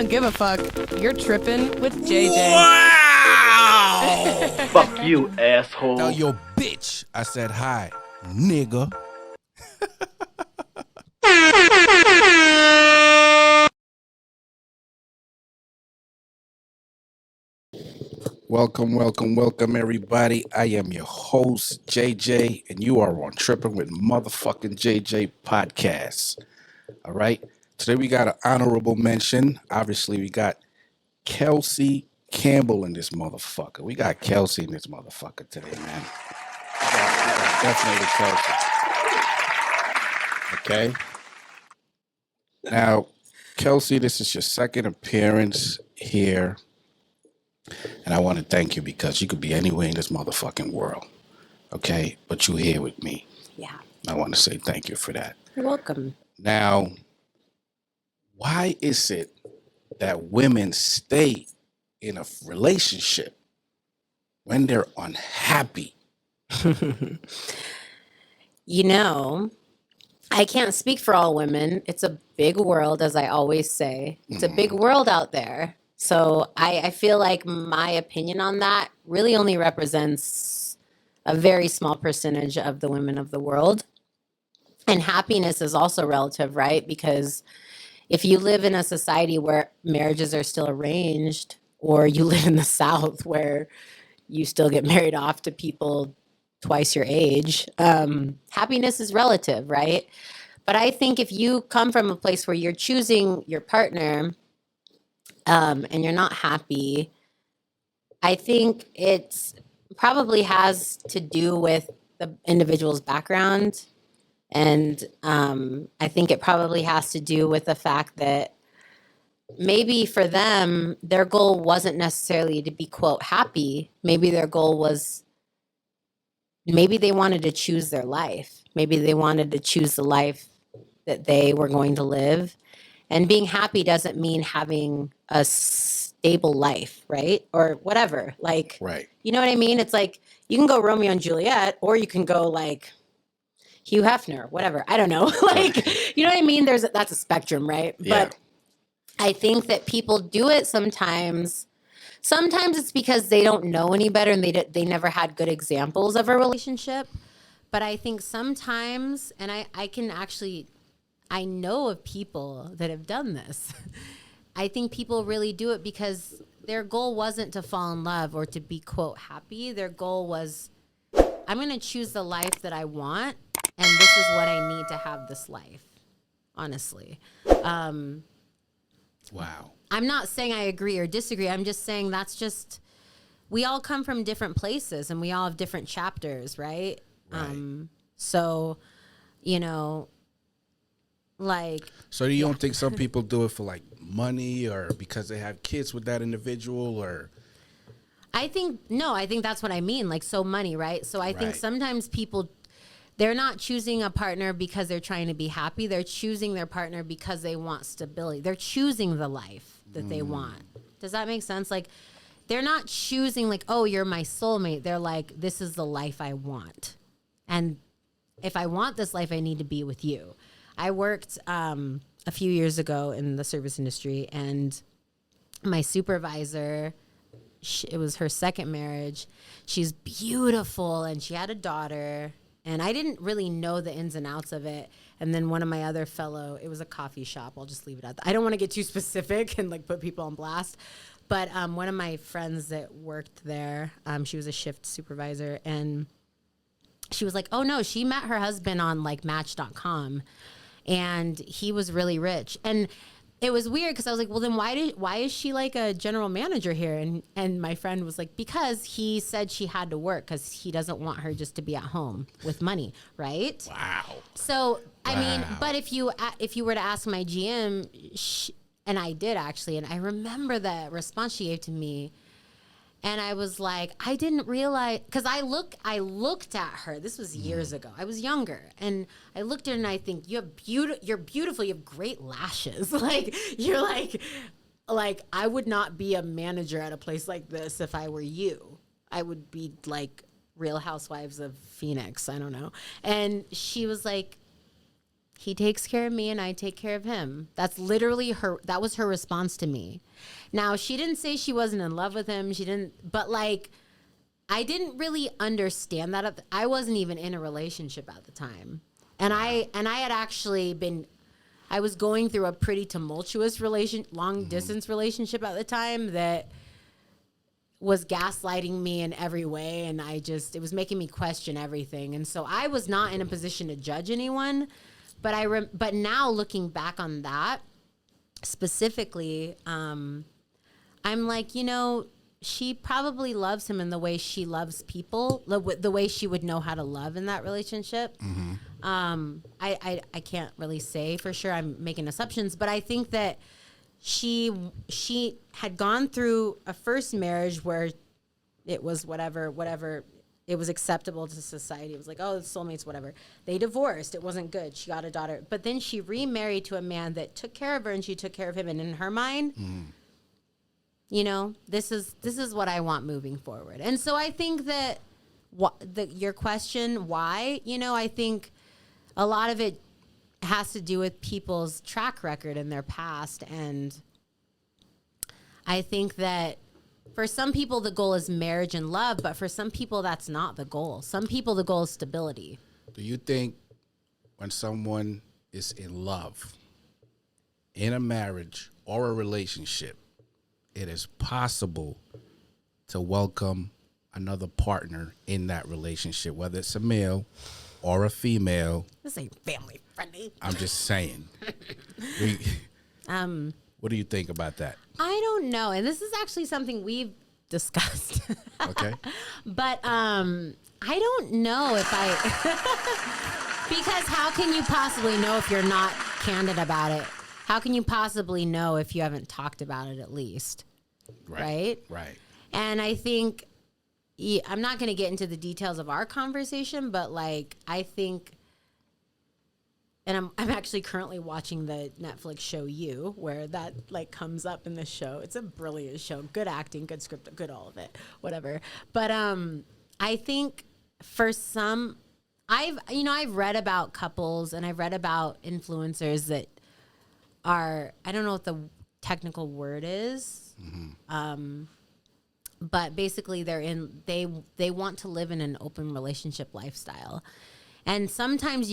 don't give a fuck. You're tripping with JJ. Wow! Fuck you, asshole. Tell your bitch I said hi, nigga. Welcome, everybody. I am your host, JJ, and you are on Tripping with Motherfucking JJ Podcast. All right. Today we got an honorable mention. Obviously, we got Kelsey Campbell in this motherfucker. We got Kelsey in this motherfucker today, man. We got definitely Kelsey. Okay. Now, Kelsey, this is your second appearance here. And I want to thank you because you could be anywhere in this motherfucking world. Okay? But you're here with me. Yeah. I want to say thank you for that. You're welcome. Now, why is it that women stay in a relationship when they're unhappy? You know, I can't speak for all women. It's a big world, as I always say. It's a big world out there. So I feel like my opinion on that really only represents a very small percentage of the women of the world. And happiness is also relative, right? Because if you live in a society where marriages are still arranged, or you live in the South where you still get married off to people twice your age, happiness is relative, right? But I think if you come from a place where you're choosing your partner and you're not happy, I think it probably has to do with the individual's background. And I think it probably has to do with the fact that maybe for them, their goal wasn't necessarily to be, quote, happy. Maybe their goal was, maybe they wanted to choose their life. Maybe they wanted to choose the life that they were going to live. And being happy doesn't mean having a stable life, right? Or whatever. Like, Right. you know what I mean? It's like, you can go Romeo and Juliet, or you can go like Hugh Hefner, whatever. I don't know. Like, you know what I mean? That's a spectrum, right? Yeah. But I think that people do it sometimes. Sometimes it's because they don't know any better and they never had good examples of a relationship. But I think sometimes, and I know of people that have done this. I think people really do it because their goal wasn't to fall in love or to be, quote, happy. Their goal was, I'm going to choose the life that I want, and this is what I need to have this life, honestly. Wow. I'm not saying I agree or disagree. I'm just saying we all come from different places and we all have different chapters, right? Right. So, you know, like. So you don't think some people do it for like money or because they have kids with that individual or? I think that's what I mean. Like, so money, right? So I think Right. sometimes people, they're not choosing a partner because they're trying to be happy. They're choosing their partner because they want stability. They're choosing the life that they want. Does that make sense? Like, they're not choosing like, oh, you're my soulmate. They're like, this is the life I want. And if I want this life, I need to be with you. I worked a few years ago in the service industry, and my supervisor, it was her second marriage. She's beautiful, and she had a daughter. And I didn't really know the ins and outs of it. And then one of my other it was a coffee shop. I'll just leave it at that. I don't want to get too specific and like put people on blast. But one of my friends that worked there, she was a shift supervisor. And she was like, oh, no, she met her husband on like Match.com. And he was really rich. And it was weird because I was like, well, then why is she like a general manager here? And my friend was like, because he said she had to work because he doesn't want her just to be at home with money, right? Wow. So, I mean, but if you were to ask my GM, and I did actually, and I remember the response she gave to me, and I was like, I didn't realize, because I looked at her. This was years ago. I was younger, and I looked at her, and I think you're beautiful. You have great lashes. Like you're like I would not be a manager at a place like this if I were you. I would be like Real Housewives of Phoenix. I don't know. And she was like, he takes care of me and I take care of him. That's literally that was her response to me. Now, she didn't say she wasn't in love with him. She didn't, but like, I didn't really understand that. I wasn't even in a relationship at the time. And I had actually I was going through a pretty tumultuous long distance relationship at the time that was gaslighting me in every way. And it was making me question everything. And so I was not in a position to judge anyone. But but now looking back on that specifically, I'm like, she probably loves him in the way she loves people, the way she would know how to love in that relationship. I can't really say for sure. I'm making assumptions, but I think that she had gone through a first marriage where it was whatever it was acceptable to society. It was like, oh, it's soulmates, whatever. They divorced. It wasn't good. She got a daughter. But then she remarried to a man that took care of her and she took care of him. And in her mind, this is what I want moving forward. And so I think that your question, why, I think a lot of it has to do with people's track record in their past. And I think that for some people, the goal is marriage and love, but for some people, that's not the goal. Some people, the goal is stability. Do you think when someone is in love, in a marriage or a relationship, it is possible to welcome another partner in that relationship, whether it's a male or a female? This ain't family friendly. I'm just saying. What do you think about that? I don't know. And this is actually something we've discussed. Okay. But I don't know if because how can you possibly know if you're not candid about it? How can you possibly know if you haven't talked about it at least? Right? Right. And I think, I'm not going to get into the details of our conversation, but like, I think, and I'm actually currently watching the Netflix show You, where that like comes up in the show. It's a brilliant show. Good acting, good script, good all of it, whatever. But I think for some, I've read about couples and I've read about influencers that are, I don't know what the technical word is. But basically they want to live in an open relationship lifestyle. And sometimes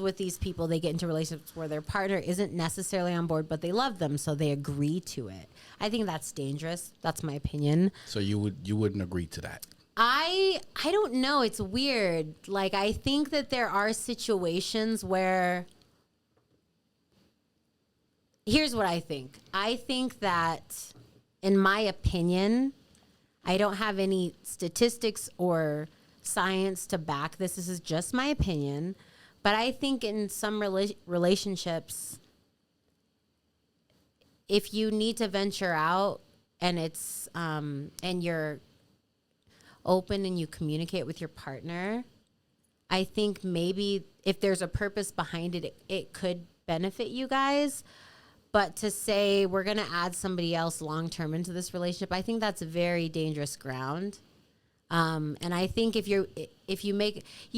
with these people, they get into relationships where their partner isn't necessarily on board, but they love them, so they agree to it. I think that's dangerous. That's my opinion. So you wouldn't agree to that? I don't know. It's weird. Like, I think that there are situations where, here's what I think. I think that, in my opinion, I don't have any statistics or science to back this. This is just my opinion. But I think in some relationships, if you need to venture out and it's and you're open and you communicate with your partner, I think maybe if there's a purpose behind it, it could benefit you guys. But to say we're going to add somebody else long-term into this relationship, I think that's a very dangerous ground. And I think if you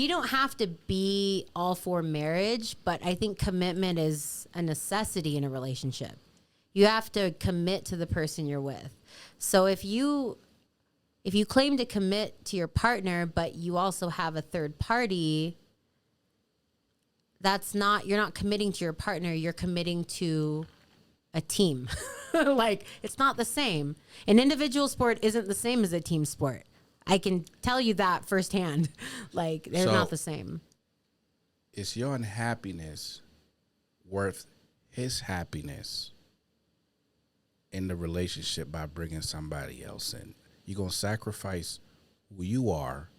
don't have to be all for marriage, but I think commitment is a necessity in a relationship. You have to commit to the person you're with. So if you claim to commit to your partner, but you also have a third party, you're not committing to your partner, you're committing to a team. Like, it's not the same. An individual sport isn't the same as a team sport. I can tell you that firsthand. Like, they're not the same. Is your unhappiness worth his happiness in the relationship by bringing somebody else in? You're going to sacrifice who you are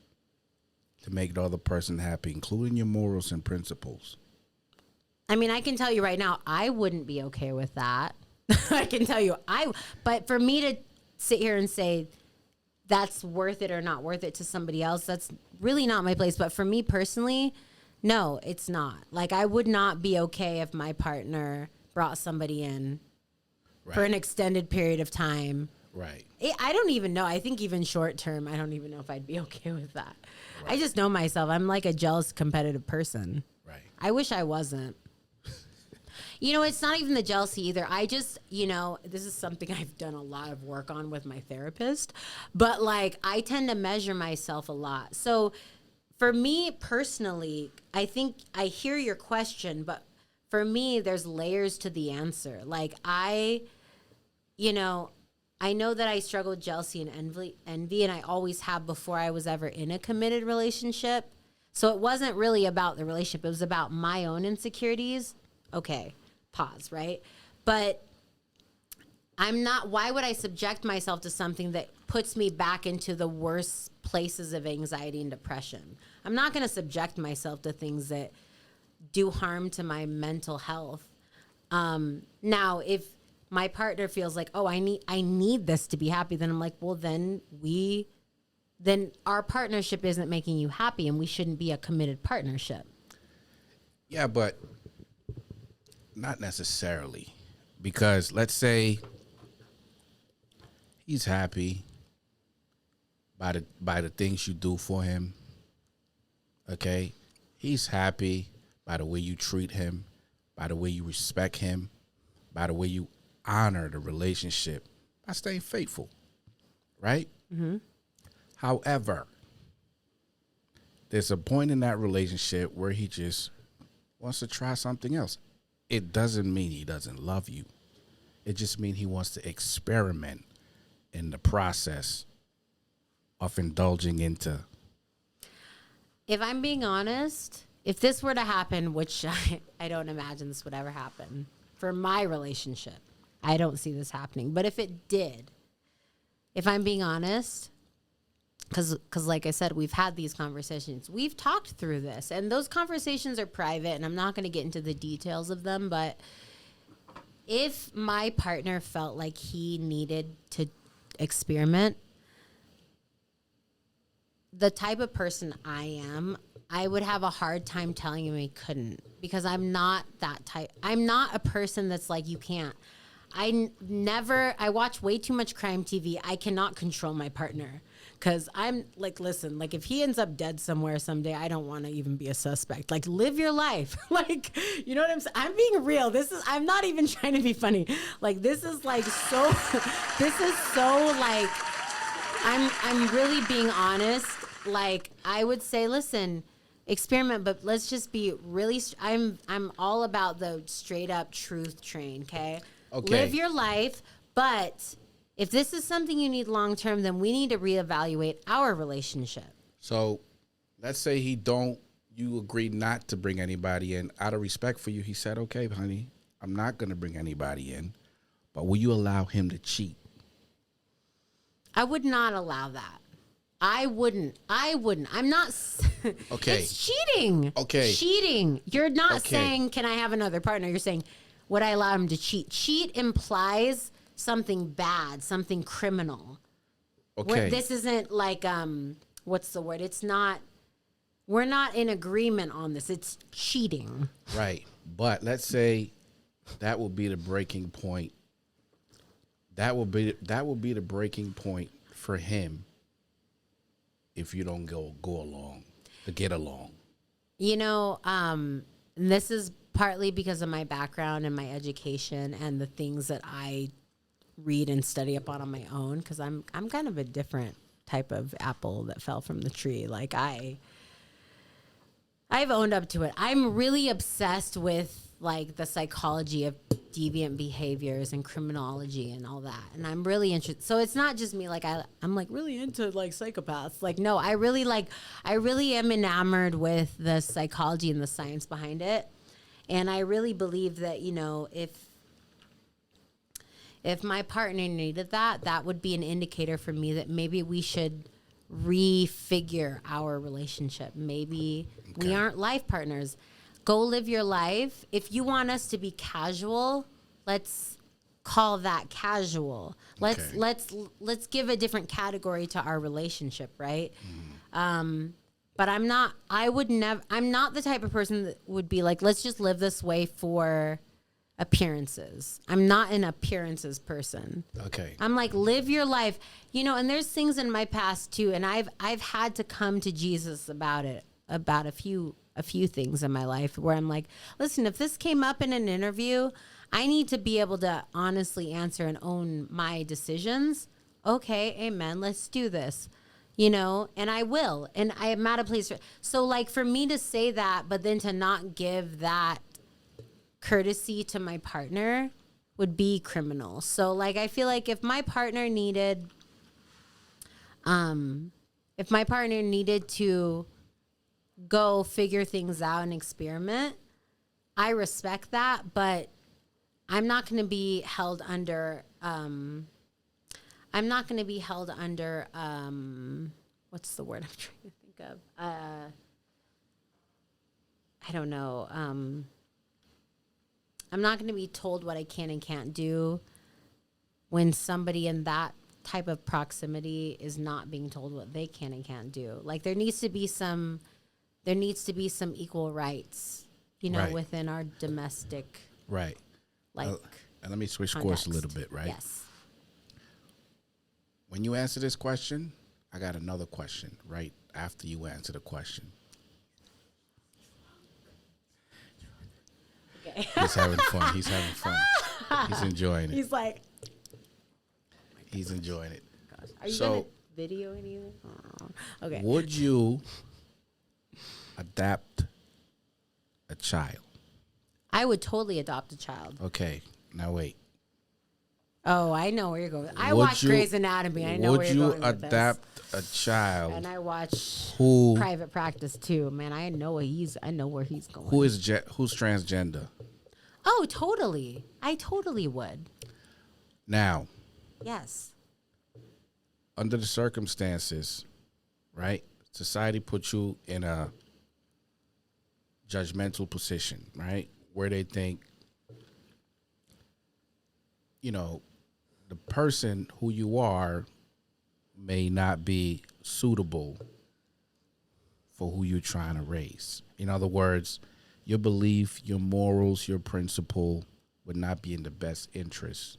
to make the other person happy, including your morals and principles. I mean, I can tell you right now, I wouldn't be okay with that. I can tell you, but for me to sit here and say that's worth it or not worth it to somebody else, that's really not my place. But for me personally, no, it's not. Like, I would not be okay if my partner brought somebody in for an extended period of time. Right. I don't even know. I think even short term, I don't even know if I'd be okay with that. Right. I just know myself. I'm like a jealous, competitive person. Right. I wish I wasn't. It's not even the jealousy either. I just, this is something I've done a lot of work on with my therapist, but like I tend to measure myself a lot. So for me personally, I think I hear your question, but for me, there's layers to the answer. Like I know that I struggle with jealousy and envy, and I always have before I was ever in a committed relationship. So it wasn't really about the relationship. It was about my own insecurities. Okay, pause, right? But why would I subject myself to something that puts me back into the worst places of anxiety and depression? I'm not going to subject myself to things that do harm to my mental health. Now, if my partner feels like, oh, I need this to be happy, then I'm like, well, then our partnership isn't making you happy, and we shouldn't be a committed partnership. Yeah, but not necessarily, because let's say he's happy by the things you do for him. Okay, he's happy by the way you treat him, by the way you respect him, by the way you honor the relationship, by staying faithful, right? Mm-hmm. However, there's a point in that relationship where he just wants to try something else. It doesn't mean he doesn't love you. It just means he wants to experiment in the process of indulging into. If I'm being honest, if this were to happen, which I don't imagine this would ever happen for my relationship, I don't see this happening. But if it did, if I'm being honest, because like I said, we've had these conversations. We've talked through this, and those conversations are private, and I'm not going to get into the details of them. But if my partner felt like he needed to experiment, the type of person I am, I would have a hard time telling him he couldn't, because I'm not that type. I'm not a person that's like, you can't. I watch way too much crime TV. I cannot control my partner. Because I'm like, listen, like if he ends up dead somewhere someday, I don't want to even be a suspect. Like, live your life. Like, you know what I'm saying? I'm being real. I'm not even trying to be funny. Like, this is like like, I'm really being honest. Like, I would say, listen, experiment, but let's just be really, I'm all about the straight up truth train. Okay. Live your life, but if this is something you need long term, then we need to reevaluate our relationship. So let's say you agree not to bring anybody in. Out of respect for you, he said, okay, honey, I'm not going to bring anybody in, but will you allow him to cheat? I would not allow that. I wouldn't. I'm not. Okay. It's cheating. Okay. Cheating. You're not saying, can I have another partner? You're saying, would I allow him to cheat? Cheat implies something bad, something criminal. Okay. This isn't like, what's the word? It's not, we're not in agreement on this. It's cheating. Right. But let's say that will be the breaking point. That will be the breaking point for him if you don't go along to get along. And this is partly because of my background and my education and the things that I read and study upon on my own, because I'm kind of a different type of apple that fell from the tree. Like I've owned up to it. I'm really obsessed with like the psychology of deviant behaviors and criminology and all that, and I'm really interested. So it's not just me. Like I'm like really into like psychopaths. Like no, I really am enamored with the psychology and the science behind it, and I really believe that if my partner needed that would be an indicator for me that maybe we should refigure our relationship. Maybe we aren't life partners. Go live your life. If you want us to be casual, let's call that casual. Let's give a different category to our relationship, right? But I'm not the type of person that would be like, let's just live this way for appearances. I'm not an appearances person. Okay. I'm like, live your life. And there's things in my past too, and I've had to come to Jesus about it, about a few a few things in my life where I'm like, listen, if this came up in an interview, I need to be able to honestly answer and own my decisions. Okay, amen. Let's do this. You know, and I will. And I am at a place. So, like, for me to say that, but then to not give that courtesy to my partner would be criminal. So, like, I feel like if my partner needed to go figure things out and experiment, I respect that, but I'm not going to be held under what's the word I'm trying to think of? I don't know. I'm not going to be told what I can and can't do when somebody in that type of proximity is not being told what they can and can't do. Like there needs to be some equal rights, you know, Right. within our domestic Right. like And let me switch course context. a little bit, right? Yes. When you answer this question, I got another question right after you answer the question. Okay. He's having fun. He's having fun. He's enjoying it. He's like, He's enjoying it. gosh, are you So- gonna video anything? Oh, okay. Would you adapt a child? I would totally adopt a child. Okay, now wait. Oh, I know where you're going. I Would watch you- Grey's Anatomy. I know where you're going Would with you this. adapt a child And I watch who Private Practice too. Man, I know where he's going. who's transgender? Oh, totally. I totally would. Now, Yes. under the circumstances, right? Society puts you in a judgmental position, right? Where they think, you know, the person who you are may not be suitable for who you're trying to raise. In other words, your belief, your morals, your principle would not be in the best interest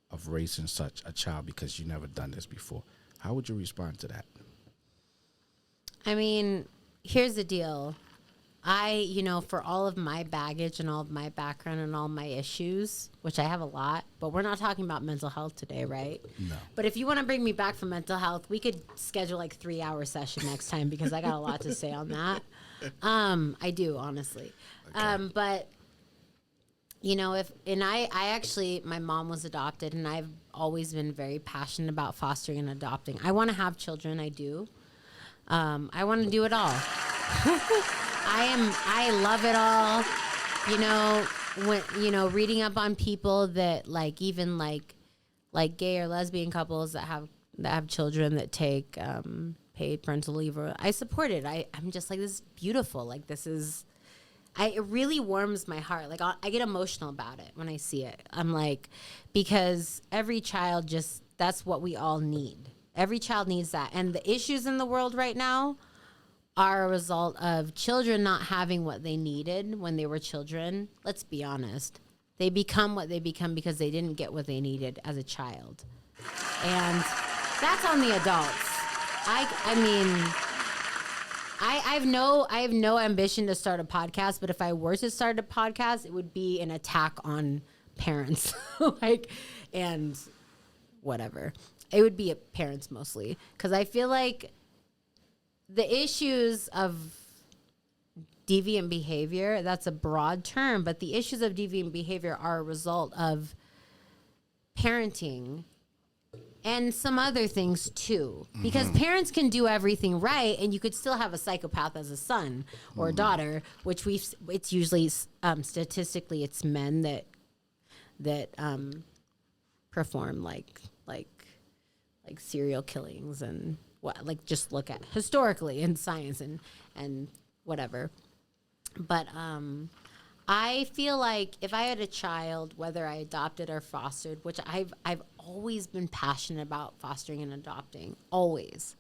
of raising such a child because you've never done this before. How would you respond to that? I mean, here's the deal. For all of my baggage and all of my background and all my issues, which I have a lot, but we're not talking about mental health today, right? No. But if you want to bring me back from mental health, we could schedule like 3-hour session next time because I got a lot to say on that. I do, honestly. Okay. But I actually, my mom was adopted and I've always been very passionate about fostering and adopting. I want to have children. I do. I want to do it all. I love it all. Reading up on people that even gay or lesbian couples that have children that take paid parental leave, I support it. I'm just like, this is beautiful. Like it really warms my heart. Like I get emotional about it when I see it. I'm like, because every child that's what we all need. Every child needs that. And the issues in the world right now are a result of children not having what they needed when they were children. Let's be honest. They become what they become because they didn't get what they needed as a child. And that's on the adults. I have no ambition to start a podcast, but if I were to start a podcast, it would be an attack on parents. And whatever. It would be parents mostly. Because I feel like the issues of deviant behavior, that's a broad term, but the issues of deviant behavior are a result of parenting and some other things too. Because parents can do everything right and you could still have a psychopath as a son or a daughter, which it's usually statistically it's men that perform like serial killings and just look at historically in science and whatever. But I feel like if I had a child, whether I adopted or fostered, which I've always been passionate about fostering and adopting, always.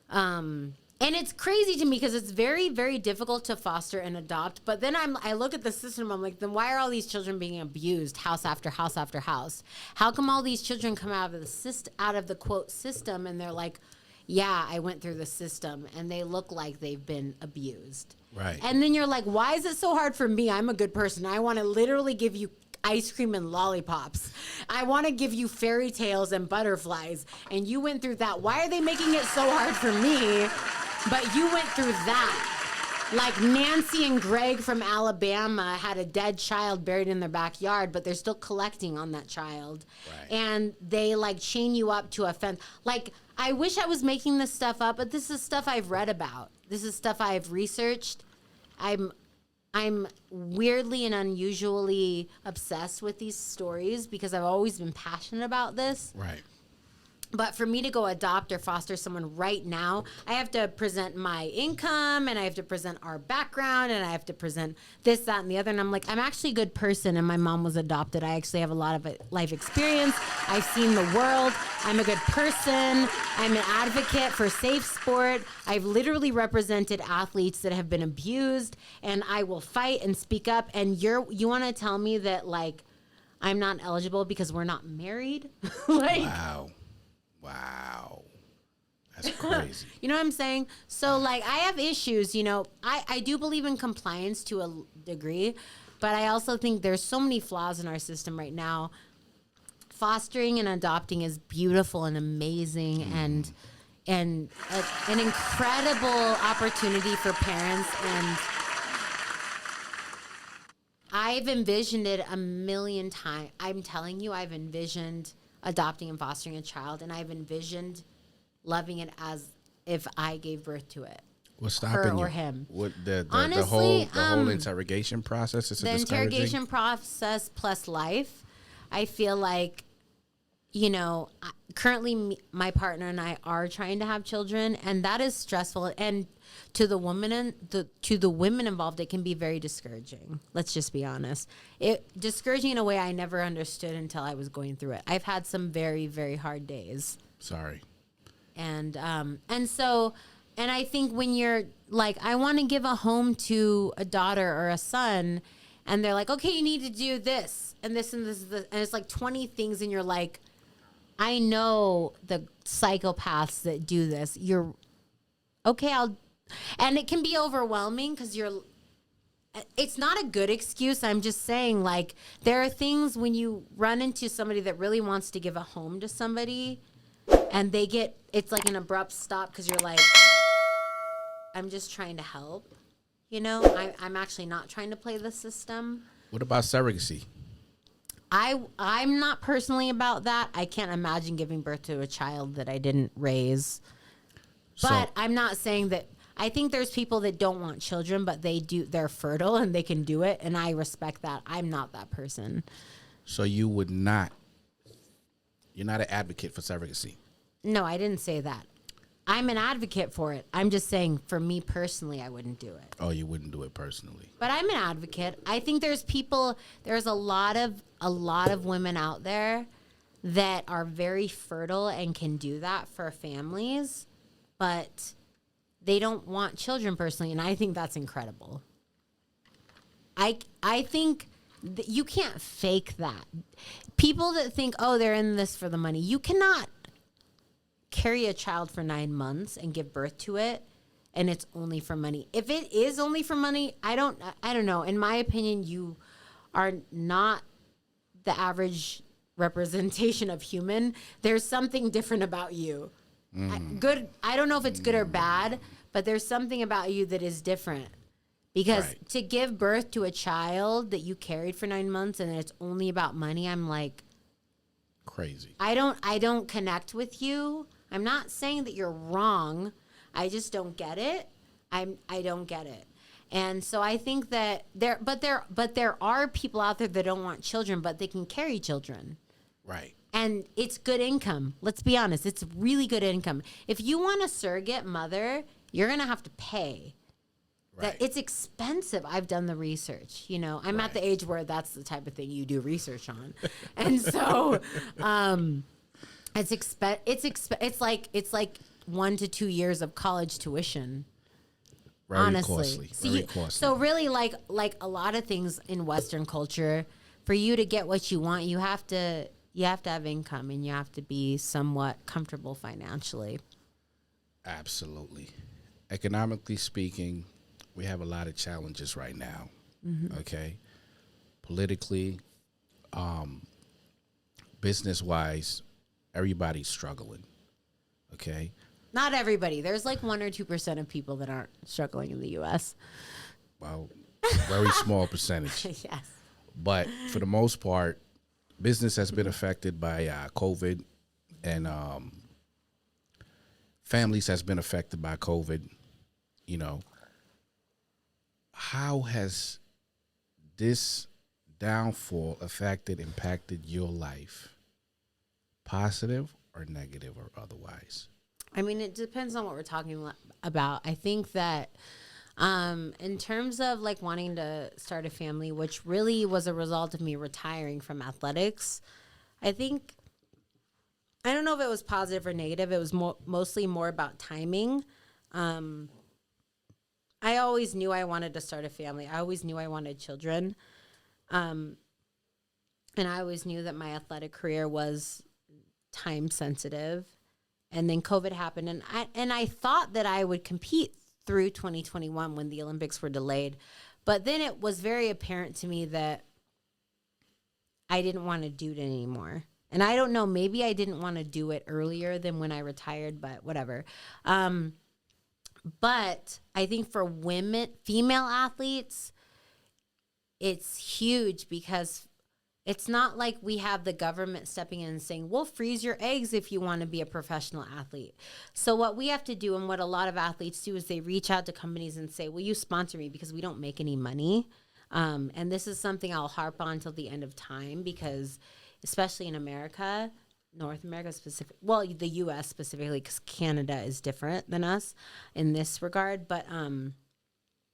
And it's crazy to me because it's very, very difficult to foster and adopt. But then I look at the system, I'm like, then why are all these children being abused house after house after house? How come all these children come out of the quote system and they're like, yeah, I went through the system, and they look like they've been abused. Right. And then you're like, why is it so hard for me? I'm a good person. I want to literally give you ice cream and lollipops. I want to give you fairy tales and butterflies. And you went through that. Why are they making it so hard for me? But you went through that. Like Nancy and Greg from Alabama had a dead child buried in their backyard, but they're still collecting on that child. Right. And they like chain you up to a fence. Like, I wish I was making this stuff up, but this is stuff I've read about. This is stuff I've researched. I'm weirdly and unusually obsessed with these stories because I've always been passionate about this. Right. But for me to go adopt or foster someone right now, I have to present my income and I have to present our background and I have to present this, that, and the other. And I'm like, I'm actually a good person and my mom was adopted. I actually have a lot of life experience. I've seen the world. I'm a good person. I'm an advocate for safe sport. I've literally represented athletes that have been abused and I will fight and speak up. And you want to tell me that like I'm not eligible because we're not married? Like, Wow. That's crazy. You know what I'm saying? So, like, I have issues, you know. I do believe in compliance to a degree, but I also think there's so many flaws in our system right now. Fostering and adopting is beautiful and amazing and an incredible opportunity for parents. And I've envisioned it a million times. I'm telling you, I've envisioned adopting and fostering a child, and I've envisioned loving it as if I gave birth to it. What's stopping her you? or him? What the Honestly, whole interrogation process is the interrogation process plus life. I feel like, you know, currently my partner and I are trying to have children, and that is stressful. And to the women involved, it can be very discouraging. Let's just be honest. Discouraging in a way I never understood until I was going through it. I've had some very, very hard days. Sorry. And I think when you're like, I want to give a home to a daughter or a son, and they're like, okay, you need to do this and this and this, and it's like 20 things, and you're like, I know the psychopaths that do this. You're okay. And it can be overwhelming because it's not a good excuse. I'm just saying, like, there are things when you run into somebody that really wants to give a home to somebody and it's like an abrupt stop because you're like, I'm just trying to help. You know, I'm actually not trying to play the system. What about surrogacy? I'm not personally about that. I can't imagine giving birth to a child that I didn't raise. But I'm not saying that. I think there's people that don't want children, but they're fertile and they can do it. And I respect that. I'm not that person. So you're not an advocate for surrogacy? No, I didn't say that. I'm an advocate for it. I'm just saying for me personally, I wouldn't do it. Oh, you wouldn't do it personally. But I'm an advocate. I think there's a lot of women out there that are very fertile and can do that for families, but they don't want children personally, and I think that's incredible. I think you can't fake that. People that think, oh, they're in this for the money. You cannot carry a child for 9 months and give birth to it, and it's only for money. If it is only for money, I don't know. In my opinion, you are not the average representation of human. There's something different about you. I don't know if it's good or bad, but there's something about you that is different. Because to give birth to a child that you carried for 9 months and it's only about money, I'm like, crazy. I don't connect with you. I'm not saying that you're wrong. I just don't get it. I don't get it. And so I think that there are people out there that don't want children, but they can carry children. Right. And it's good income. Let's be honest. It's really good income. If you want a surrogate mother, you're going to have to pay. Right. That it's expensive. I've done the research. You know, I'm at the age where that's the type of thing you do research on. And so it's like 1 to 2 years of college tuition. Very honestly. costly. Very costly. So really like a lot of things in Western culture, for you to get what you want, you have to have income and you have to be somewhat comfortable financially. Absolutely. Economically speaking, we have a lot of challenges right now. Okay, politically, business-wise, everybody's struggling. Okay, Not everybody. There's like 1 or 2% of people that aren't struggling in the U.S. well, very small percentage. Yes. But for the most part, business has been affected by COVID, and families has been affected by COVID. You know, how has this downfall impacted your life, positive or negative or otherwise? I mean, it depends on what we're talking about. I think that in terms of like wanting to start a family, which really was a result of me retiring from athletics, I don't know if it was positive or negative. It was mostly more about timing. I always knew I wanted to start a family. I always knew I wanted children. And I always knew that my athletic career was time sensitive. And then COVID happened, and I thought that I would compete through 2021 when the Olympics were delayed. But then it was very apparent to me that I didn't want to do it anymore. And I don't know, maybe I didn't want to do it earlier than when I retired, but whatever. But I think for female athletes, it's huge because it's not like we have the government stepping in and saying, we'll freeze your eggs if you want to be a professional athlete. So what we have to do, and what a lot of athletes do, is they reach out to companies and say, will you sponsor me because we don't make any money? And this is something I'll harp on till the end of time because especially in America, North America specific, well, the U.S. specifically, because Canada is different than us in this regard. But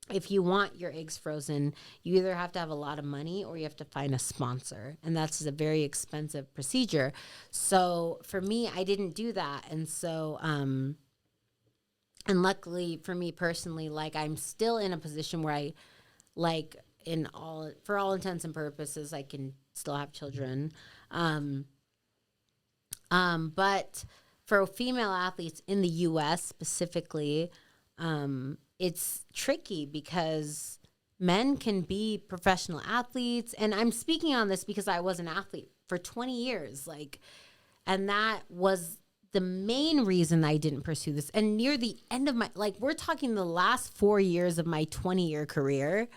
if you want your eggs frozen, you either have to have a lot of money or you have to find a sponsor. And that's a very expensive procedure. So for me, I didn't do that. And so, and luckily for me personally, like I'm still in a position where I, like for all intents and purposes, I can still have children. But for female athletes in the U.S. specifically, it's tricky because men can be professional athletes. And I'm speaking on this because I was an athlete for 20 years. And that was the main reason I didn't pursue this. And near the end of we're talking the last 4 years of my 20-year career,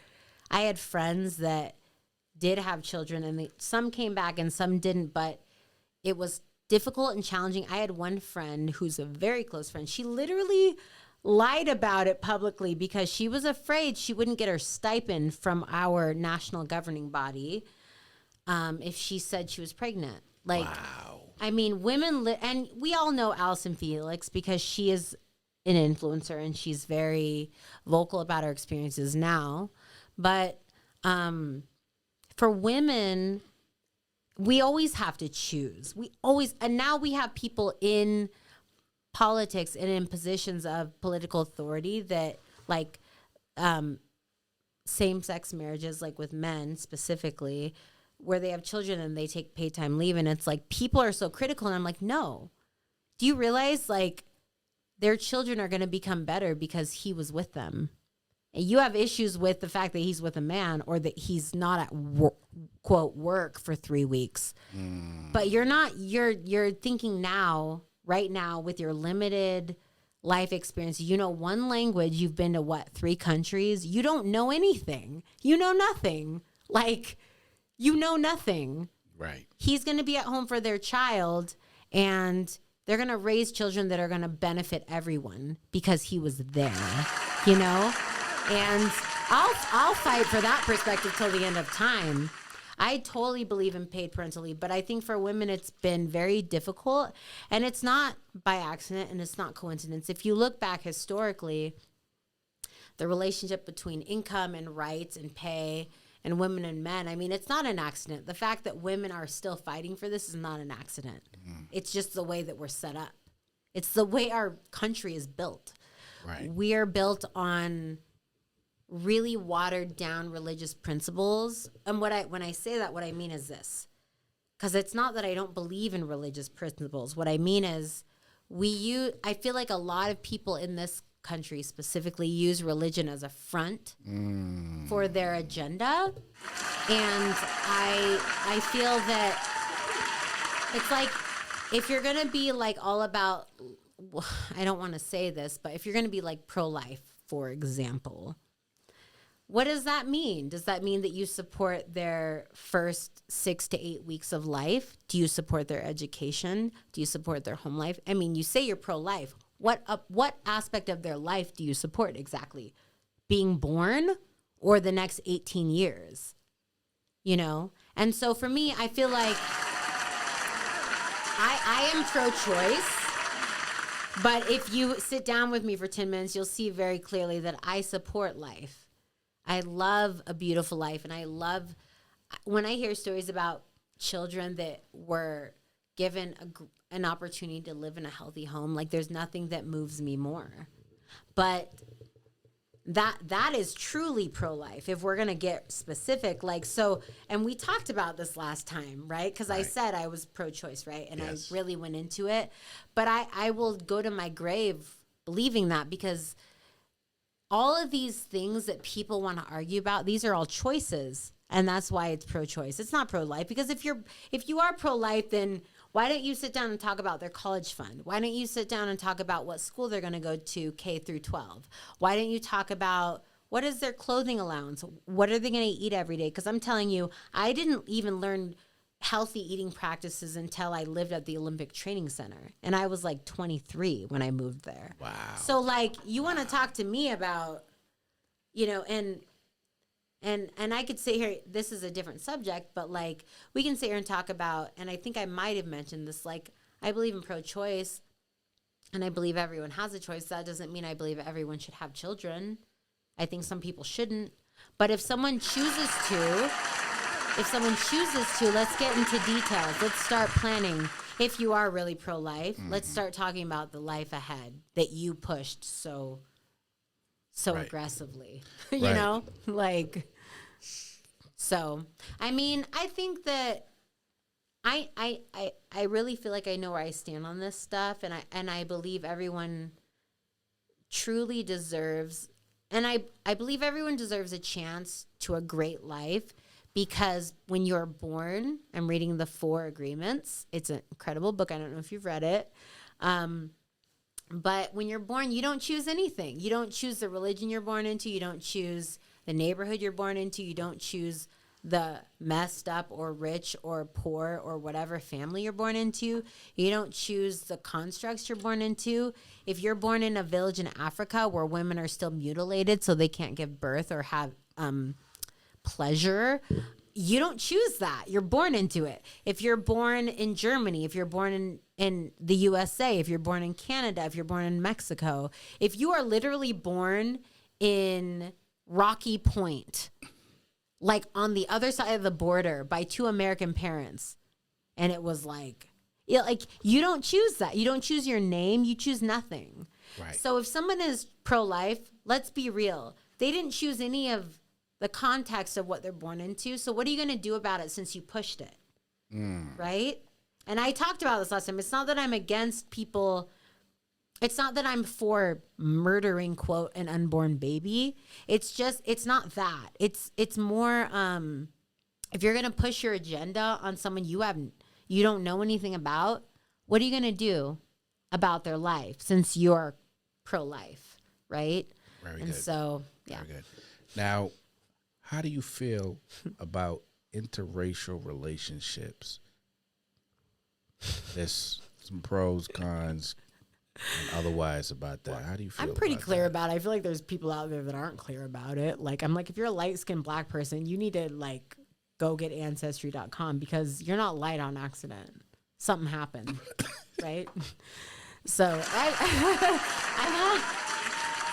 I had friends that did have children, and some came back and some didn't, but it was difficult and challenging. I had one friend who's a very close friend. She literally lied about it publicly because she was afraid she wouldn't get her stipend from our national governing body if she said she was pregnant. Wow. I mean, women, and we all know Allison Felix because she is an influencer and she's very vocal about her experiences now. But for women, we always have to choose. And now we have people in politics and in positions of political authority that same-sex marriages, like with men specifically, where they have children and they take paid time leave. And it's like, people are so critical. And I'm like, no. Do you realize their children are going to become better because he was with them? And you have issues with the fact that he's with a man or that he's not at quote work for 3 weeks. But you're thinking now, right now, with your limited life experience, you know one language, you've been to 3 countries, you don't know anything. You know nothing. You know nothing. Right. He's going to be at home for their child, and they're going to raise children that are going to benefit everyone because he was there, you know? And I'll fight for that perspective till the end of time. I totally believe in paid parental leave, but I think for women it's been very difficult, and it's not by accident and it's not coincidence. If you look back historically, the relationship between income and rights and pay and women and men, I mean, it's not an accident. The fact that women are still fighting for this is not an accident. It's just the way that we're set up. It's the way our country is built. Right. We are built on really watered down religious principles. And when I say that, what I mean is this, because it's not that I don't believe in religious principles. What I mean is I feel like a lot of people in this countries specifically use religion as a front for their agenda. And I feel that it's like, if you're going to be like all about, I don't want to say this, but if you're going to be like pro-life, for example, what does that mean? Does that mean that you support their first 6 to 8 weeks of life? Do you support their education? Do you support their home life? I mean, you say you're pro-life. What aspect of their life do you support exactly? Being born or the next 18 years? You know? And so for me, I feel like I am pro-choice. But if you sit down with me for 10 minutes, you'll see very clearly that I support life. I love a beautiful life, and I love when I hear stories about children that were given an opportunity to live in a healthy home. Like, there's nothing that moves me more. But that is truly pro-life, if we're going to get specific. Like, so, and we talked about this last time, right? Because I said I was pro-choice, right? And I really went into it. But I will go to my grave believing that, because all of these things that people want to argue about, these are all choices, and that's why it's pro-choice. It's not pro-life, because if you are pro-life, then why don't you sit down and talk about their college fund? Why don't you sit down and talk about what school they're going to go to, K through 12? Why don't you talk about what is their clothing allowance? What are they going to eat every day? Because I'm telling you, I didn't even learn healthy eating practices until I lived at the Olympic Training Center. And I was like 23 when I moved there. Wow. So like, you want to talk to me about, you know, and I could sit here, this is a different subject, but like, we can sit here and talk about, and I think I might have mentioned this, like, I believe in pro-choice, and I believe everyone has a choice. That doesn't mean I believe everyone should have children. I think some people shouldn't. But if someone chooses to, let's get into details. Let's start planning. If you are really pro-life, let's start talking about the life ahead that you pushed so Right. aggressively, you Right. know, like, so, I mean, I think that I really feel like I know where I stand on this stuff. And I believe everyone truly deserves, and I believe everyone deserves a chance to a great life. Because when you're born, I'm reading the 4 Agreements. It's an incredible book. I don't know if you've read it. But when you're born, you don't choose anything. You don't choose the religion you're born into. You don't choose the neighborhood you're born into. You don't choose the messed up or rich or poor or whatever family you're born into. You don't choose the constructs you're born into. If you're born in a village in Africa where women are still mutilated so they can't give birth or have pleasure, you don't choose that. You're born into it. If you're born in Germany, if you're born in the USA, if you're born in Canada, if you're born in Mexico, if you are literally born in Rocky Point, like on the other side of the border by 2 American parents, and it was like, you don't choose that. You don't choose your name. You choose nothing. Right. So if someone is pro-life, let's be real. They didn't choose any of the context of what they're born into. So what are you going to do about it since you pushed it? Right? And I talked about this last time. It's not that I'm against people. It's not that I'm for murdering, quote, an unborn baby. It's just, it's not that. It's more, if you're going to push your agenda on someone you don't know anything about, what are you going to do about their life since you're pro-life, right? Very and good. so, yeah. Very good. Now, how do you feel about interracial relationships? There's some pros, cons, and otherwise about that. How do you feel? I'm pretty about clear that? about it. I feel like there's people out there that aren't clear about it. Like, I'm like, if you're a light-skinned Black person, you need to, like, go get Ancestry.com because you're not light on accident. Something happened, right? So,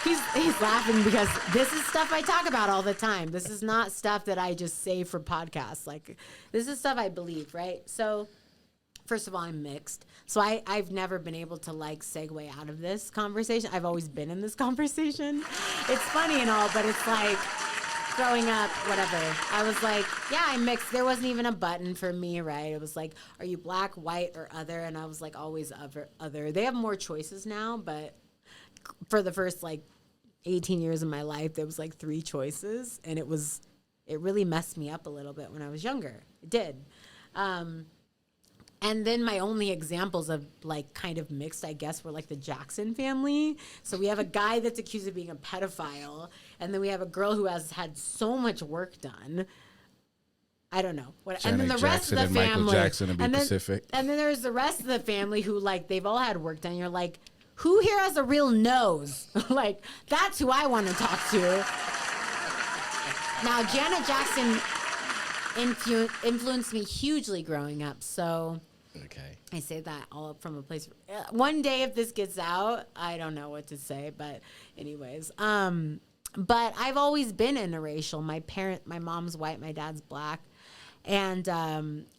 He's laughing because this is stuff I talk about all the time. This is not stuff that I just say for podcasts. Like, this is stuff I believe, right? So, first of all, I'm mixed. So I've never been able to, like, segue out of this conversation. I've always been in this conversation. It's funny and all, but it's like, growing up, whatever. I was like, yeah, I'm mixed. There wasn't even a button for me, right? It was like, are you Black, white, or other? And I was like, always other. They have more choices now, but for the first like 18 years of my life, there was like 3 choices, and it really messed me up a little bit when I was younger. It did. And then my only examples of like kind of mixed, I guess, were like the Jackson family. So we have a guy that's accused of being a pedophile, and then we have a girl who has had so much work done. I don't know. And then the rest of the family. Michael Jackson, to be and then, Pacific. And then there's the rest of the family who like they've all had work done. You're like, who here has a real nose? Like, that's who I want to talk to. Now, Janet Jackson influenced me hugely growing up, so Okay. I say that all up from a place. One day, if this gets out, I don't know what to say, but anyways, but I've always been interracial. My mom's white, my dad's black, and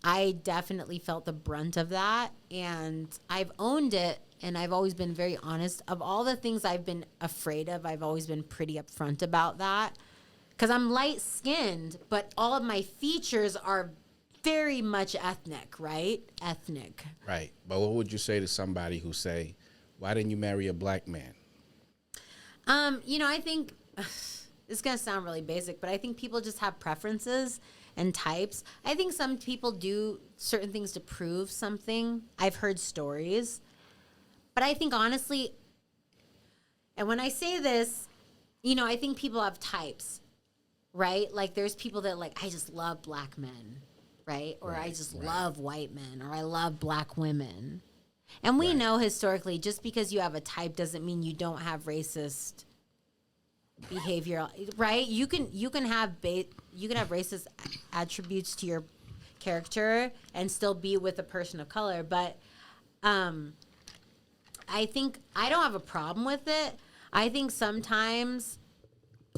I definitely felt the brunt of that, and I've owned it. And I've always been very honest. Of all the things I've been afraid of, I've always been pretty upfront about that. Because I'm light-skinned, but all of my features are very much ethnic, right? Ethnic. Right. But what would you say to somebody who say, why didn't you marry a black man? I think, this is going to sound really basic, but I think people just have preferences and types. I think some people do certain things to prove something. I've heard stories. But I think honestly, and when I say this, I think people have types, right? Like there's people that like, I just love black men, right? Or I just love white men, or I love black women. And we know historically, just because you have a type doesn't mean you don't have racist behavior, right? You can have racist attributes to your character and still be with a person of color, but I think I don't have a problem with it. I think sometimes,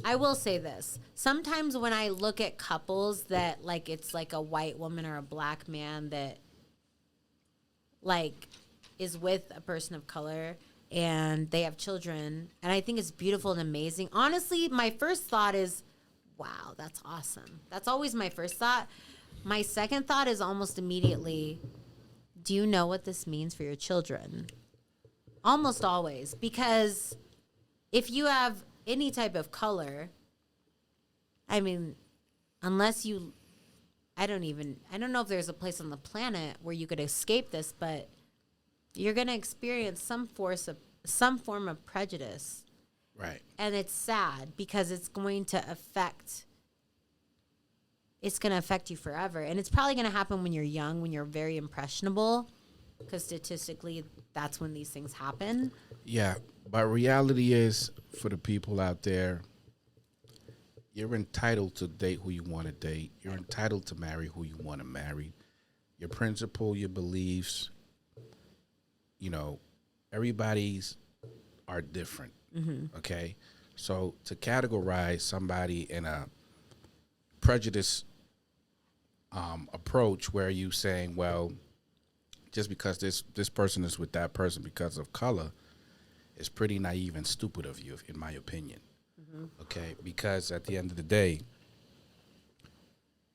I will say this, sometimes when I look at couples that like it's like a white woman or a black man that like is with a person of color and they have children, and I think it's beautiful and amazing. Honestly, my first thought is, wow, that's awesome. That's always my first thought. My second thought is almost immediately, do you know what this means for your children? Almost always, because if you have any type of color, I mean, unless you, I don't know if there's a place on the planet where you could escape this, but you're going to experience some form of prejudice. Right. And it's sad because it's going to affect you forever. And it's probably going to happen when you're young, when you're very impressionable, because statistically, that's when these things happen. Yeah, but reality is, for the people out there, you're entitled to date who you want to date. You're entitled to marry who you want to marry. Your principle, your beliefs, everybody's are different. Mm-hmm. Okay? So to categorize somebody in a prejudice approach where you saying, well, just because this person is with that person because of color is pretty naive and stupid of you, in my opinion. Mm-hmm. Okay? Because at the end of the day,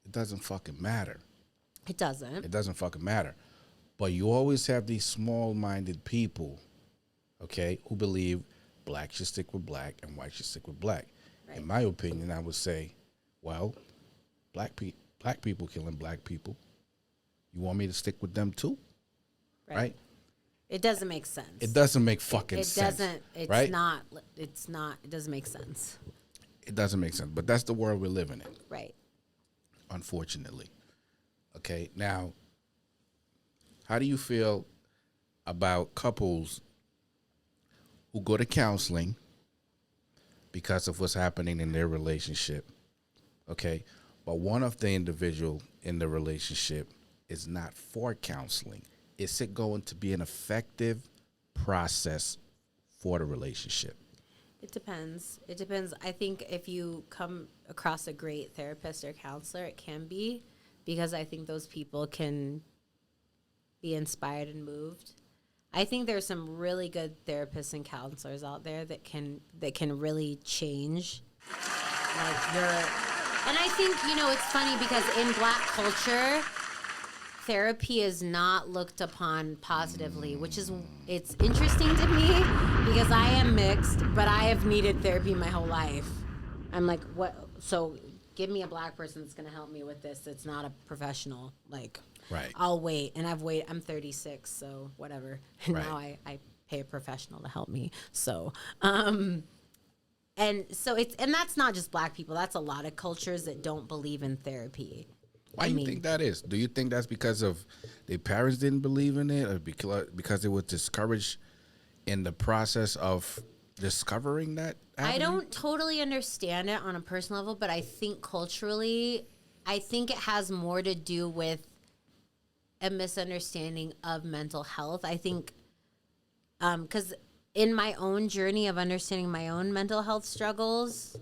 it doesn't fucking matter. It doesn't. It doesn't fucking matter. But you always have these small-minded people, okay, who believe black should stick with black and white should stick with black. Right. In my opinion, I would say, well, black people killing black people. You want me to stick with them too? Right? It doesn't make sense. It doesn't make fucking sense. It doesn't. It's right? not. It's not. It doesn't make sense. It doesn't make sense. But that's the world we're living in. Right. Unfortunately. Okay. Now, how do you feel about couples who go to counseling because of what's happening in their relationship? Okay. But one of the individual in the relationship is not for counseling. Is it going to be an effective process for the relationship? It depends. I think if you come across a great therapist or counselor, it can be, because I think those people can be inspired and moved. I think there's some really good therapists and counselors out there that can really change like your. And I think it's funny because in Black culture, therapy is not looked upon positively, which is, it's interesting to me because I am mixed, but I have needed therapy my whole life. I'm like, what? So give me a black person that's going to help me with this. It's not a professional. Like, Right. I'll wait. And I'm 36, so whatever. And Right. now I pay a professional to help me. So, and so and that's not just black people. That's a lot of cultures that don't believe in therapy. Why do you think that is? Do you think that's because of their parents didn't believe in it, or because it was discouraged in the process of discovering that avenue? I don't totally understand it on a personal level, but I think culturally, I think it has more to do with a misunderstanding of mental health. I think, because in my own journey of understanding my own mental health struggles,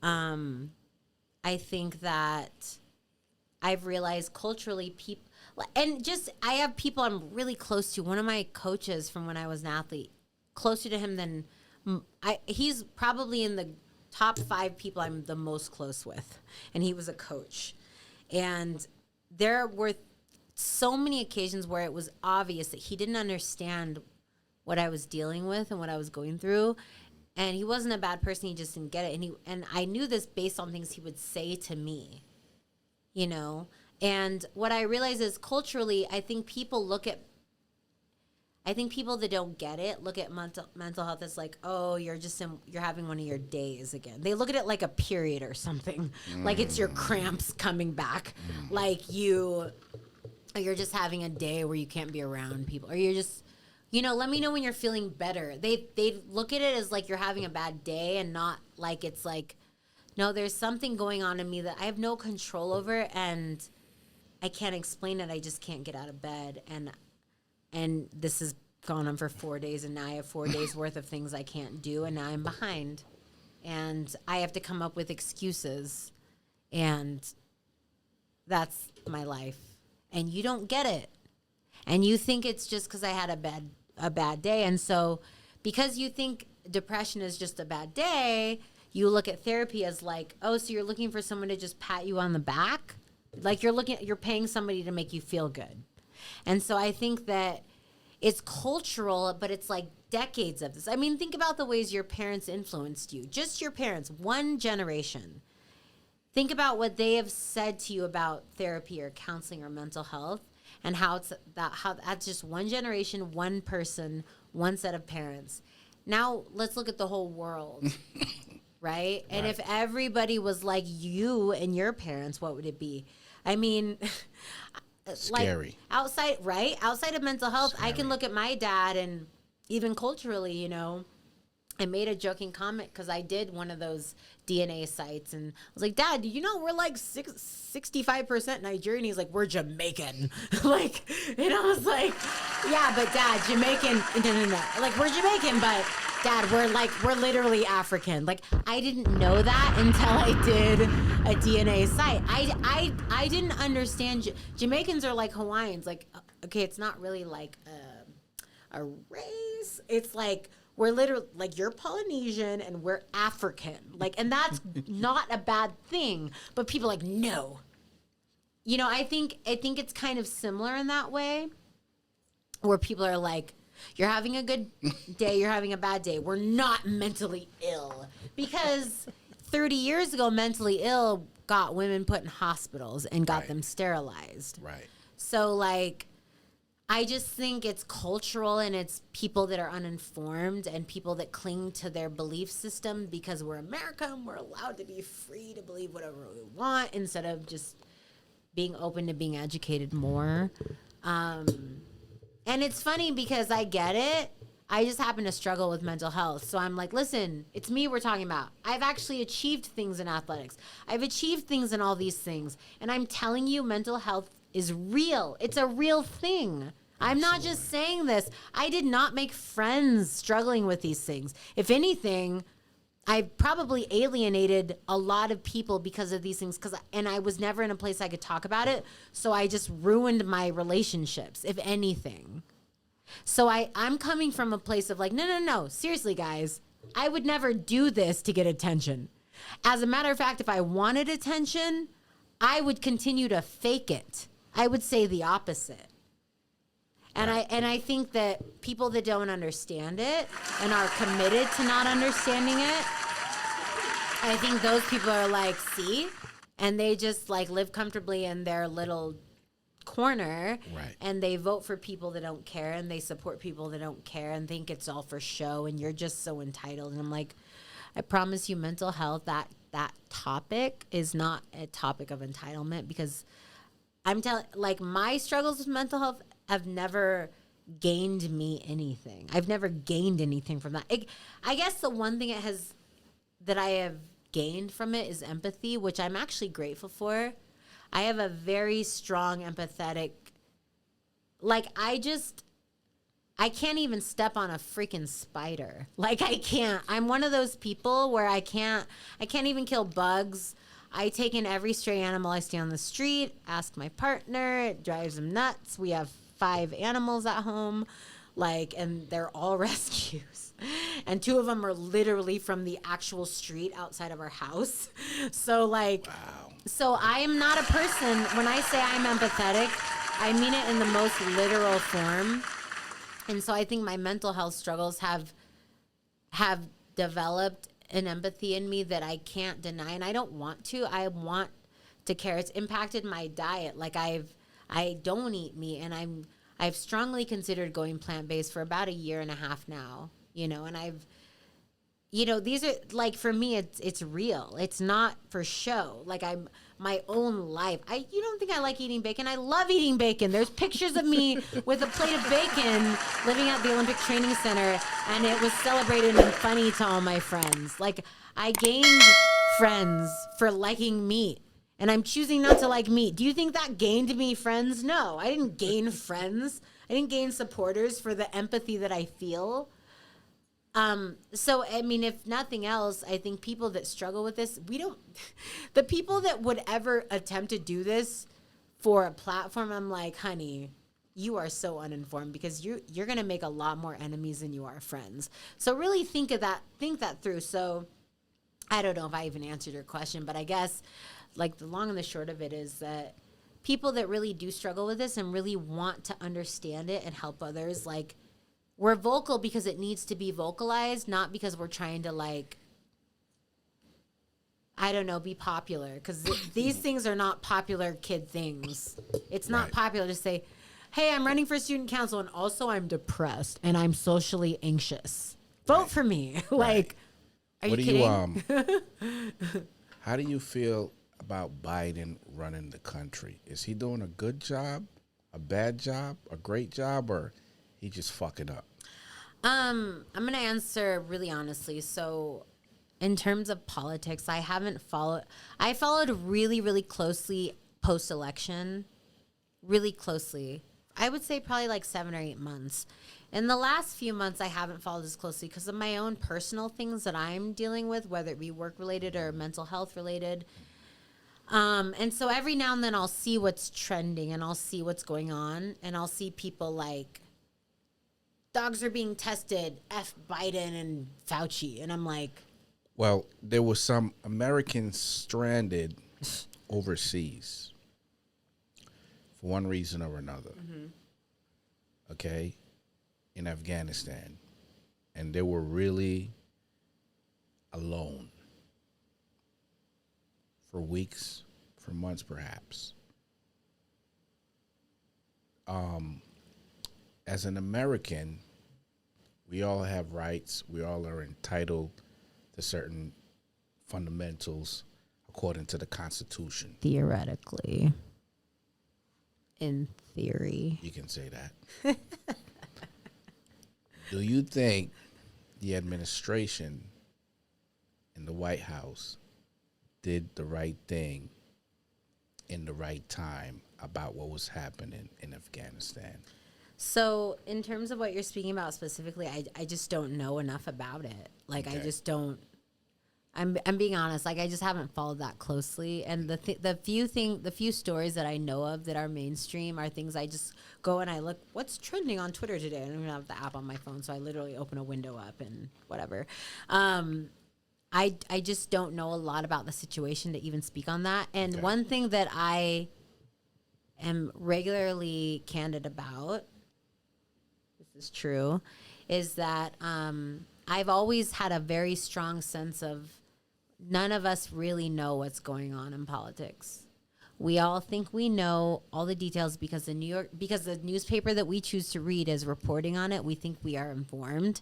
I think that I've realized culturally people, and just I have people I'm really close to. One of my coaches from when I was an athlete, closer to him than he's probably in the top 5 people I'm the most close with, and he was a coach. And there were so many occasions where it was obvious that he didn't understand what I was dealing with and what I was going through. And he wasn't a bad person, he just didn't get it. And I knew this based on things he would say to me, you know? And what I realize is culturally, I think people that don't get it look at mental health as like, oh, you're having one of your days again. They look at it like a period or something, like it's your cramps coming back, like you're just having a day where you can't be around people, or you're just, let me know when you're feeling better. They look at it as like you're having a bad day, and not like it's like, no, there's something going on in me that I have no control over, and I can't explain it. I just can't get out of bed, and this has gone on for 4 days, and now I have 4 days worth of things I can't do, and now I'm behind, and I have to come up with excuses, and that's my life. And you don't get it, and you think it's just because I had a bad day, and so because you think depression is just a bad day, you look at therapy as like, oh, so you're looking for someone to just pat you on the back, like you're paying somebody to make you feel good. And so I think that it's cultural, but it's like decades of this. I mean, think about the ways your parents influenced you. Just your parents, one generation. Think about what they have said to you about therapy or counseling or mental health, and how that's just one generation, one person, one set of parents. Now let's look at the whole world, right? And if everybody was like you and your parents, what would it be? I mean, scary. Like outside of mental health, scary. I can look at my dad, and even culturally, I made a joking comment because I did one of those DNA sites, and I was like, Dad, we're like 65% Nigerian? He's like, we're Jamaican. Like, and I was like, yeah, but Dad, Jamaican, no. Like, we're Jamaican, but Dad, we're literally African. Like, I didn't know that until I did a DNA site. I didn't understand. Jamaicans are like Hawaiians. Like, okay, it's not really like a race. It's like, we're literally, like, you're Polynesian and we're African. Like, and that's not a bad thing. But people are like, no. I think it's kind of similar in that way, where people are like, you're having a good day, you're having a bad day. We're not mentally ill. Because 30 years ago, mentally ill got women put in hospitals and got them sterilized. Right. So, like, I just think it's cultural, and it's people that are uninformed and people that cling to their belief system because we're America and we're allowed to be free to believe whatever we want instead of just being open to being educated more. And it's funny because I get it. I just happen to struggle with mental health. So I'm like, listen, it's me we're talking about. I've actually achieved things in athletics. I've achieved things in all these things. And I'm telling you, mental health is real. It's a real thing. I'm not just saying this. I did not make friends struggling with these things. If anything, I probably alienated a lot of people because of these things, and I was never in a place I could talk about it. So I just ruined my relationships, if anything. So I'm coming from a place of like, no. Seriously, guys, I would never do this to get attention. As a matter of fact, if I wanted attention, I would continue to fake it. I would say the opposite. And I think that people that don't understand it and are committed to not understanding it, I think those people are like, see, and they just like live comfortably in their little corner, Right. and they vote for people that don't care, and they support people that don't care and think it's all for show, and you're just so entitled. And I'm like, I promise you, mental health, that topic is not a topic of entitlement, because I'm telling, like, my struggles with mental health have never gained me anything. I've never gained anything from that. I guess the one thing that I have gained from it is empathy, which I'm actually grateful for. I have a very strong empathetic, like, I can't even step on a freaking spider. Like, I can't. I'm one of those people where I can't even kill bugs. I take in every stray animal I see on the street, ask my partner, it drives him nuts. We have 5 animals at home, like, and they're all rescues. And 2 of them are literally from the actual street outside of our house. So, like, Wow. so I am not a person, when I say I'm empathetic, I mean it in the most literal form. And so I think my mental health struggles have developed an empathy in me that I can't deny, and I don't want to. I want to care. It's impacted my diet. Like, I don't eat meat, and I've strongly considered going plant-based for about 1.5 years now, you know, and these are, like, for me, it's real. It's not for show. Like, I'm my own life. You don't think I like eating bacon? I love eating bacon. There's pictures of me with a plate of bacon living at the Olympic Training Center, and it was celebrated and funny to all my friends. Like, I gained friends for liking meat, and I'm choosing not to like meat. Do you think that gained me friends? No, I didn't gain friends. I didn't gain supporters for the empathy that I feel. So, I mean, if nothing else, I think people that struggle with this, the people that would ever attempt to do this for a platform, I'm like, honey, you are so uninformed, because you're going to make a lot more enemies than you are friends. So really think that through. So I don't know if I even answered your question, but I guess, like, the long and the short of it is that people that really do struggle with this and really want to understand it and help others, like, we're vocal because it needs to be vocalized, not because we're trying to, like, I don't know, be popular. Because these things are not popular kid things. It's not popular to say, hey, I'm running for student council, and also I'm depressed and I'm socially anxious. Vote for me. Like, are you kidding? How do you feel about Biden running the country? Is he doing a good job, a bad job, a great job, or he just fucking up? I'm going to answer really honestly. So, in terms of politics, I followed really, really closely post-election, really closely. I would say probably like 7 or 8 months. In the last few months, I haven't followed as closely because of my own personal things that I'm dealing with, whether it be work-related or mental health-related. And so every now and then I'll see what's trending, and I'll see what's going on, and I'll see people like, dogs are being tested, F Biden and Fauci. And I'm like, well, there was some Americans stranded overseas for one reason or another. Okay? In Afghanistan. And they were really alone for weeks, for months perhaps. As an American, we all have rights. We all are entitled to certain fundamentals according to the Constitution. theoretically, in theory. You can say that. Do you think the administration in the White House did the right thing in the right time about what was happening in Afghanistan? So, in terms of what you're speaking about specifically, I just don't know enough about it. Like, Okay. I just don't. I'm being honest. Like, I just haven't followed that closely. And the few stories that I know of that are mainstream are things I just go and I look, what's trending on Twitter today? I don't even have the app on my phone, so I literally open a window up and whatever. I just don't know a lot about the situation to even speak on that. And Okay. one thing that I am regularly candid about, this is true, is that I've always had a very strong sense of none of us really know what's going on in politics. We all think we know all the details because the newspaper that we choose to read is reporting on it. We think we are informed.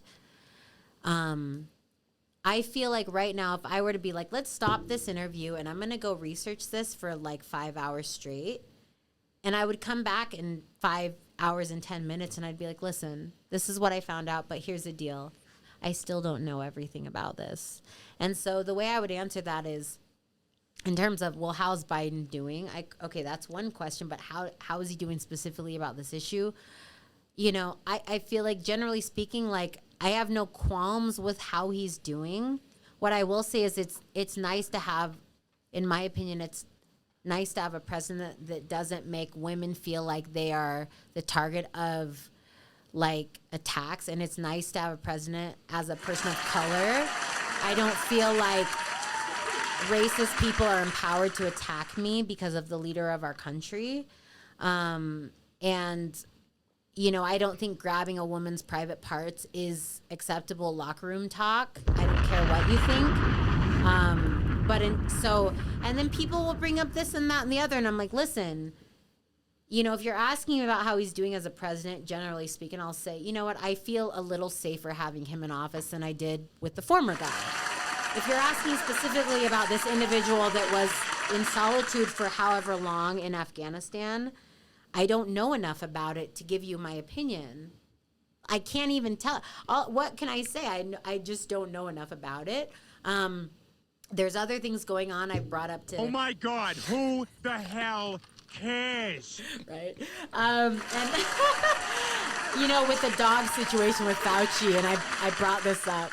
I feel like right now, if I were to be like, let's stop this interview and I'm going to go research this for like 5 hours straight, and I would come back in 5 hours and 10 minutes and I'd be like, listen, this is what I found out, but here's the deal. I still don't know everything about this. And so the way I would answer that is, in terms of, well, how's Biden doing? Okay, that's one question, but how is he doing specifically about this issue? You know, I feel like generally speaking, like I have no qualms with how he's doing. What I will say is it's nice to have, in my opinion, it's nice to have a president that doesn't make women feel like they are the target of like attacks. And it's nice to have a president as a person of color. I don't feel like racist people are empowered to attack me because of the leader of our country. And, you know, I don't think grabbing a woman's private parts is acceptable locker room talk. I don't care what you think. And then people will bring up this and that and the other. And I'm like, listen, you know, if you're asking about how he's doing as a president, generally speaking, I'll say, you know what, I feel a little safer having him in office than I did with the former guy. If you're asking specifically about this individual that was in solitude for however long in Afghanistan, I don't know enough about it to give you my opinion. I can't even tell. What can I say? I just don't know enough about it. There's other things going on I brought up to... Oh my God, who the hell cares? Right? And, you know, with the dog situation with Fauci, and I brought this up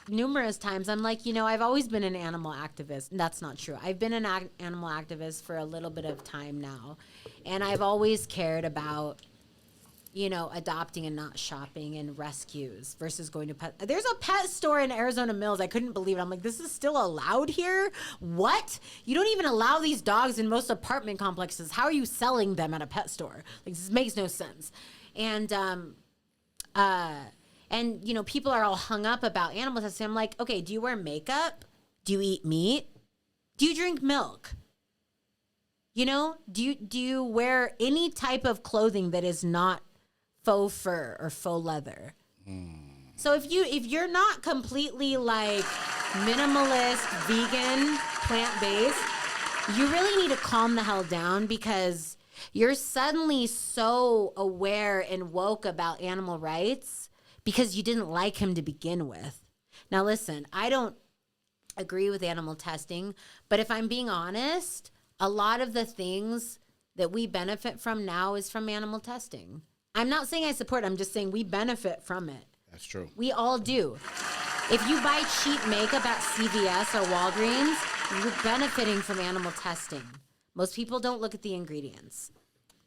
numerous times. I'm like, you know, I've always been an animal activist. That's not true. I've been an animal activist for a little bit of time now. And I've always cared about, you know, adopting and not shopping and rescues versus going to pet. There's a pet store in Arizona Mills. I couldn't believe it. I'm like, this is still allowed here? What? You don't even allow these dogs in most apartment complexes. How are you selling them at a pet store? Like, this makes no sense. And, you know, people are all hung up about animal testing. I'm like, okay, do you wear makeup? Do you eat meat? Do you drink milk? You know, do you wear any type of clothing that is not faux fur or faux leather? So if you're not completely like minimalist, vegan, plant-based, you really need to calm the hell down because you're suddenly so aware and woke about animal rights because you didn't like him to begin with. Now listen, I don't agree with animal testing, but if I'm being honest, a lot of the things that we benefit from now is from animal testing. I'm not saying I support it, I'm just saying we benefit from it. That's true. We all do. If you buy cheap makeup at CVS or Walgreens, you're benefiting from animal testing. Most people don't look at the ingredients.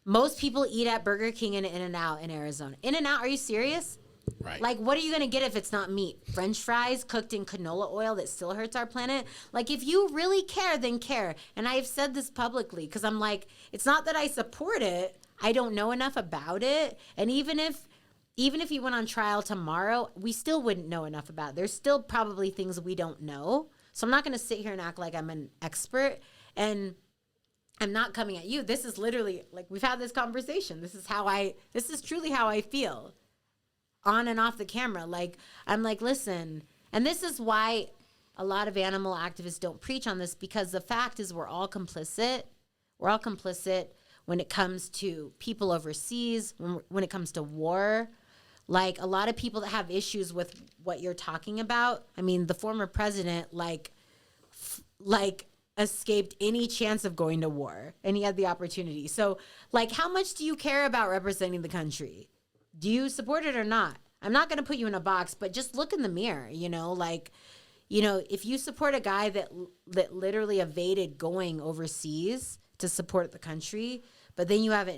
Most people eat at Burger King and In-N-Out in Arizona. In-N-Out, are you serious? Right. Like, what are you going to get if it's not meat? French fries cooked in canola oil that still hurts our planet? Like, if you really care, then care. And I've said this publicly because I'm like, it's not that I support it. I don't know enough about it. And even if he went on trial tomorrow, we still wouldn't know enough about it. There's still probably things we don't know. So I'm not going to sit here and act like I'm an expert. And I'm not coming at you. This is literally, like, we've had this conversation. This is truly how I feel. On and off the camera. Like, I'm like, listen, and this is why a lot of animal activists don't preach on this, because the fact is we're all complicit. We're all complicit when it comes to people overseas, when it comes to war. Like, a lot of people that have issues with what you're talking about, I mean, the former president, like escaped any chance of going to war, and he had the opportunity. So, like, how much do you care about representing the country? Do you support it or not? I'm not going to put you in a box, but just look in the mirror, you know, like, you know, if you support a guy that literally evaded going overseas to support the country, but then you have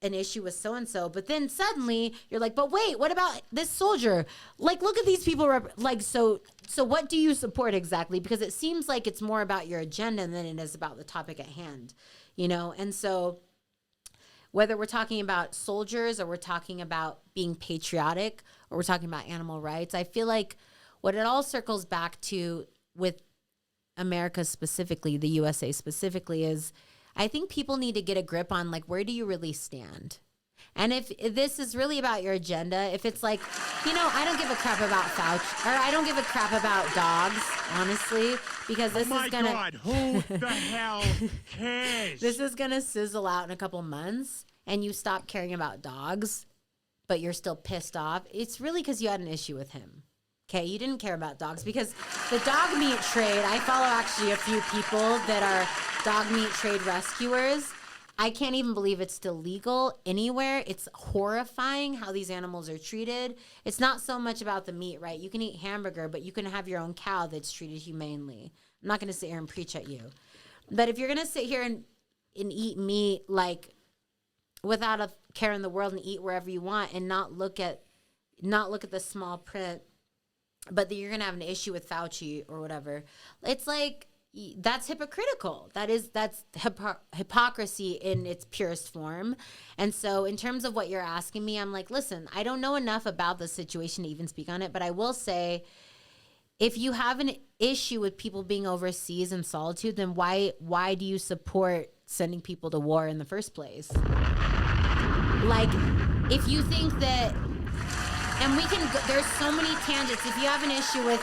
an issue with so-and-so, but then suddenly you're like, but wait, what about this soldier? Like, look at these people. So what do you support exactly? Because it seems like it's more about your agenda than it is about the topic at hand, you know? And so whether we're talking about soldiers or we're talking about being patriotic or we're talking about animal rights, I feel like what it all circles back to with America specifically, the USA specifically, is I think people need to get a grip on, like, where do you really stand? And if this is really about your agenda, if it's like, you know, I don't give a crap about Fauci, or I don't give a crap about dogs, honestly, because this Oh my is going to... God, who the hell cares? This is going to sizzle out in a couple months, and you stop caring about dogs, but you're still pissed off. It's really because you had an issue with him. Okay, you didn't care about dogs, because the dog meat trade, I follow actually a few people that are dog meat trade rescuers. I can't even believe it's still legal anywhere. It's horrifying how these animals are treated. It's not so much about the meat, right? You can eat hamburger, but you can have your own cow that's treated humanely. I'm not going to sit here and preach at you. But if you're going to sit here and eat meat, like, without a care in the world and eat wherever you want and not look at the small print, but that you're going to have an issue with Fauci or whatever, it's like, that's hypocritical. That's hypocrisy in its purest form. And so in terms of what you're asking me, I'm like, listen, I don't know enough about the situation to even speak on it, but I will say, if you have an issue with people being overseas in solitude, then why do you support sending people to war in the first place? Like, if you think that, and there's so many tangents. If you have an issue with,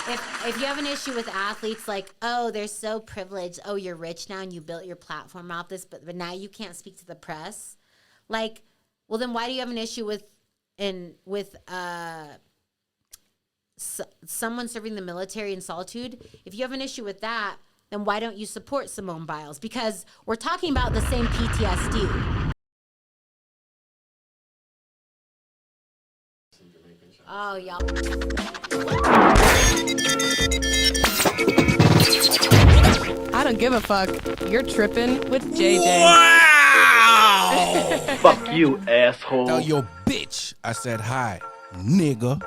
if you have an issue with athletes, like, oh, they're so privileged. Oh, you're rich now and you built your platform off this, but now you can't speak to the press. Like, well, then why do you have an issue with someone serving the military in solitude? If you have an issue with that, then why don't you support Simone Biles? Because we're talking about the same PTSD. Oh, y'all. I don't give a fuck. You're tripping with JJ. Wow! Fuck you, asshole. Tell your bitch I said hi, nigga.